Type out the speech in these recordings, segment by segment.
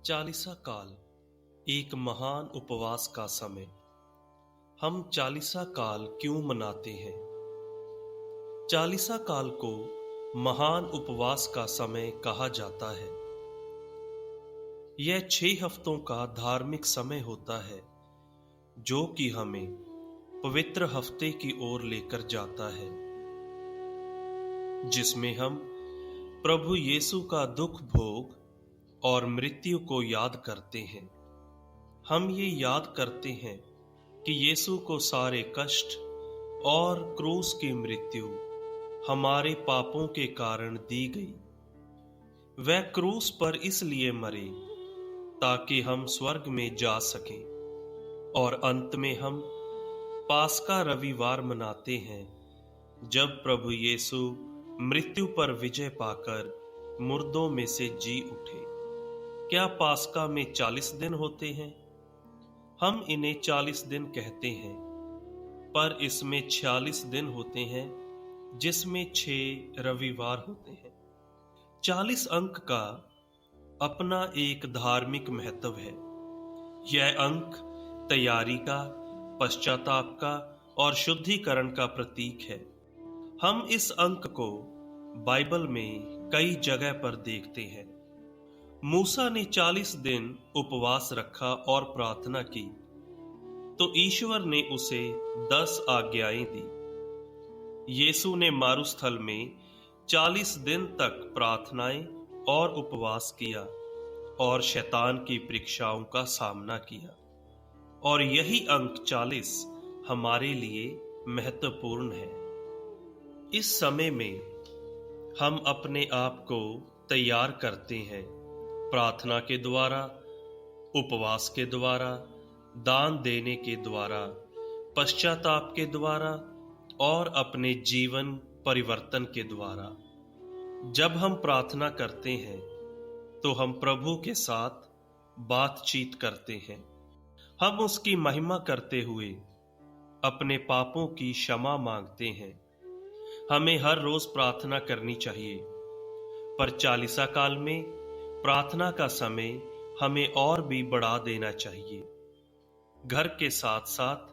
चालीसा काल एक महान उपवास का समय। हम चालीसा काल क्यों मनाते हैं? चालीसा काल को महान उपवास का समय कहा जाता है। यह 6 हफ्तों का धार्मिक समय होता है जो कि हमें पवित्र हफ्ते की ओर लेकर जाता है, जिसमें हम प्रभु यीशु का दुख भोग और मृत्यु को याद करते हैं। हम ये याद करते हैं कि यीशु को सारे कष्ट और क्रूस की मृत्यु हमारे पापों के कारण दी गई। वह क्रूस पर इसलिए मरे ताकि हम स्वर्ग में जा सकें, और अंत में हम पास्का रविवार मनाते हैं, जब प्रभु यीशु मृत्यु पर विजय पाकर मुर्दों में से जी उठे। क्या पास्का में 40 दिन होते हैं? हम इन्हें 40 दिन कहते हैं, पर इसमें 46 दिन होते हैं, जिसमें 6 रविवार होते हैं। 40 अंक का अपना एक धार्मिक महत्व है। यह अंक तैयारी का, पश्चाताप का और शुद्धिकरण का प्रतीक है। हम इस अंक को बाइबल में कई जगह पर देखते हैं। मूसा ने 40 दिन उपवास रखा और प्रार्थना की, तो ईश्वर ने उसे 10 आज्ञाएं दी। यीशु ने मारुस्थल में 40 दिन तक प्रार्थनाएं और उपवास किया और शैतान की परीक्षाओं का सामना किया, और यही अंक 40 हमारे लिए महत्वपूर्ण है। इस समय में हम अपने आप को तैयार करते हैं, प्रार्थना के द्वारा, उपवास के द्वारा, दान देने के द्वारा, पश्चाताप के द्वारा और अपने जीवन परिवर्तन के द्वारा। जब हम प्रार्थना करते हैं तो हम प्रभु के साथ बातचीत करते हैं। हम उसकी महिमा करते हुए अपने पापों की क्षमा मांगते हैं। हमें हर रोज प्रार्थना करनी चाहिए, पर चालीसा काल में प्रार्थना का समय हमें और भी बढ़ा देना चाहिए। घर के साथ साथ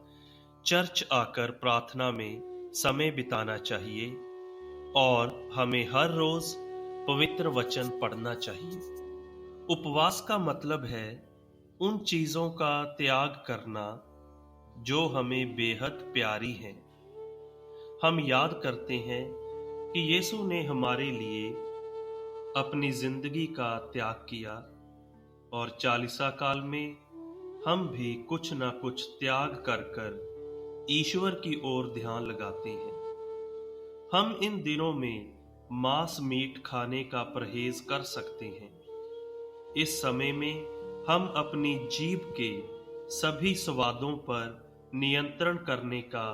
चर्च आकर प्रार्थना में समय बिताना चाहिए, और हमें हर रोज पवित्र वचन पढ़ना चाहिए। उपवास का मतलब है उन चीजों का त्याग करना जो हमें बेहद प्यारी हैं। हम याद करते हैं कि यीशु ने हमारे लिए अपनी जिंदगी का त्याग किया, और चालीसा काल में हम भी कुछ ना कुछ त्याग कर कर ईश्वर की ओर ध्यान लगाते हैं। हम इन दिनों में मांस मीट खाने का परहेज कर सकते हैं। इस समय में हम अपनी जीभ के सभी स्वादों पर नियंत्रण करने का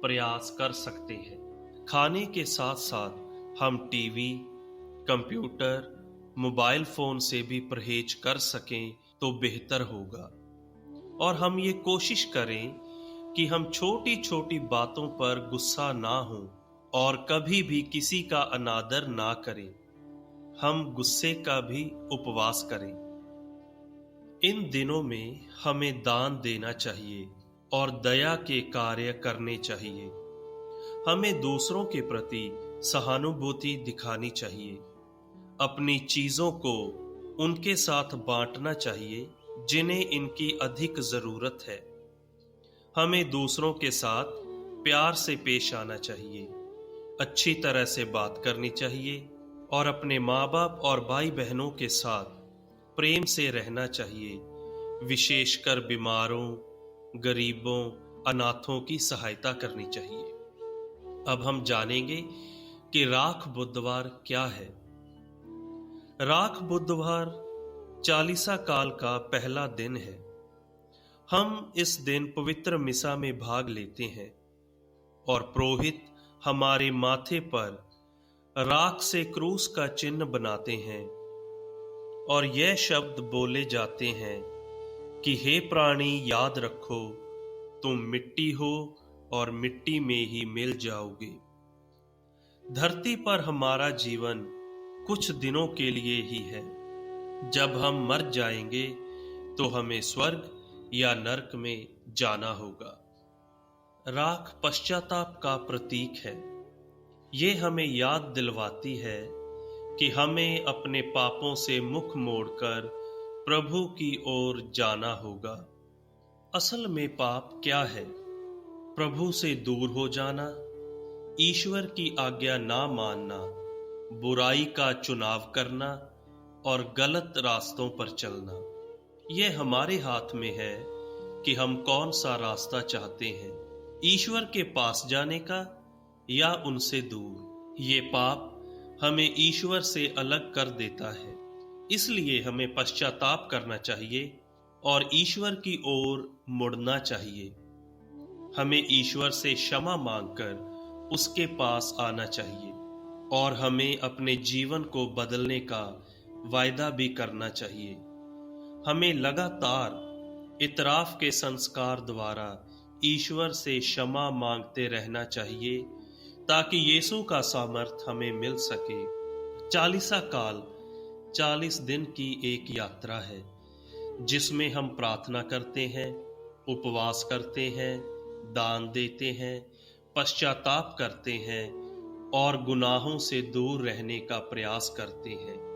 प्रयास कर सकते हैं। खाने के साथ साथ हम टीवी, कंप्यूटर, मोबाइल फोन से भी परहेज कर सकें तो बेहतर होगा। और हम ये कोशिश करें कि हम छोटी छोटी बातों पर गुस्सा ना हों और कभी भी किसी का अनादर ना करें। हम गुस्से का भी उपवास करें। इन दिनों में हमें दान देना चाहिए और दया के कार्य करने चाहिए। हमें दूसरों के प्रति सहानुभूति दिखानी चाहिए। अपनी चीजों को उनके साथ बांटना चाहिए जिन्हें इनकी अधिक जरूरत है। हमें दूसरों के साथ प्यार से पेश आना चाहिए, अच्छी तरह से बात करनी चाहिए, और अपने माँ बाप और भाई बहनों के साथ प्रेम से रहना चाहिए। विशेषकर बीमारों, गरीबों, अनाथों की सहायता करनी चाहिए। अब हम जानेंगे कि राख बुधवार क्या है। राख बुधवार चालीसा काल का पहला दिन है। हम इस दिन पवित्र मिसा में भाग लेते हैं, और पुरोहित हमारे माथे पर राख से क्रूस का चिन्ह बनाते हैं, और यह शब्द बोले जाते हैं कि हे प्राणी, याद रखो, तुम मिट्टी हो और मिट्टी में ही मिल जाओगे। धरती पर हमारा जीवन कुछ दिनों के लिए ही है, जब हम मर जाएंगे तो हमें स्वर्ग या नरक में जाना होगा। राख पश्चाताप का प्रतीक है। ये हमें याद दिलवाती है कि हमें अपने पापों से मुख मोड़कर प्रभु की ओर जाना होगा। असल में पाप क्या है? प्रभु से दूर हो जाना, ईश्वर की आज्ञा ना मानना, बुराई का चुनाव करना और गलत रास्तों पर चलना। यह हमारे हाथ में है कि हम कौन सा रास्ता चाहते हैं, ईश्वर के पास जाने का या उनसे दूर। ये पाप हमें ईश्वर से अलग कर देता है, इसलिए हमें पश्चाताप करना चाहिए और ईश्वर की ओर मुड़ना चाहिए। हमें ईश्वर से क्षमा मांगकर उसके पास आना चाहिए और हमें अपने जीवन को बदलने का वायदा भी करना चाहिए। हमें लगातार इतराफ के संस्कार द्वारा ईश्वर से क्षमा मांगते रहना चाहिए ताकि यीशु का सामर्थ हमें मिल सके। चालीसा काल 40 दिन की एक यात्रा है जिसमें हम प्रार्थना करते हैं, उपवास करते हैं, दान देते हैं, पश्चाताप करते हैं और गुनाहों से दूर रहने का प्रयास करते हैं।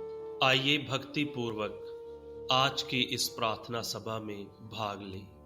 आइए भक्ति पूर्वक आज की इस प्रार्थना सभा में भाग लें।